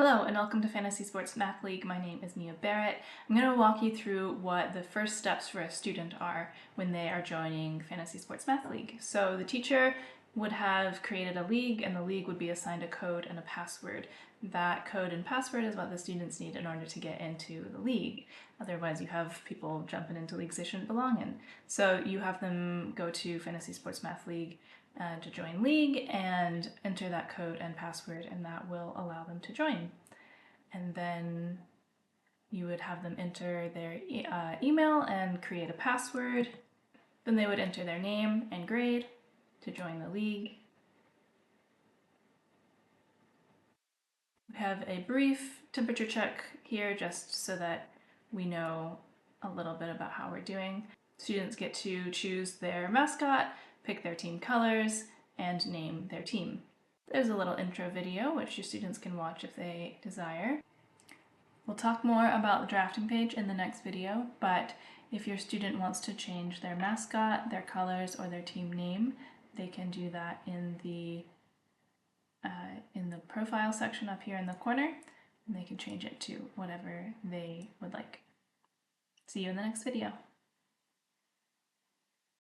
Hello and welcome to Fantasy Sports Math League. My name is Mia Barrett. I'm going to walk you through what the first steps for a student are when they are joining Fantasy Sports Math League. So the teacher would have created a league and the league would be assigned a code and a password. That code and password is what the students need in order to get into the league. Otherwise you have people jumping into leagues they shouldn't belong in. So you have them go to Fantasy Sports Math League to join league and enter that code and password, and that will allow them to join. And then you would have them enter their email and create a password. Then they would enter their name and grade to join the league. We have a brief temperature check here just so that we know a little bit about how we're doing. Students get to choose their mascot, pick their team colors, and name their team. There's a little intro video which your students can watch if they desire. We'll talk more about the drafting page in the next video, but if your student wants to change their mascot, their colors, or their team name, they can do that in the profile section up here in the corner, and they can change it to whatever they would like. See you in the next video.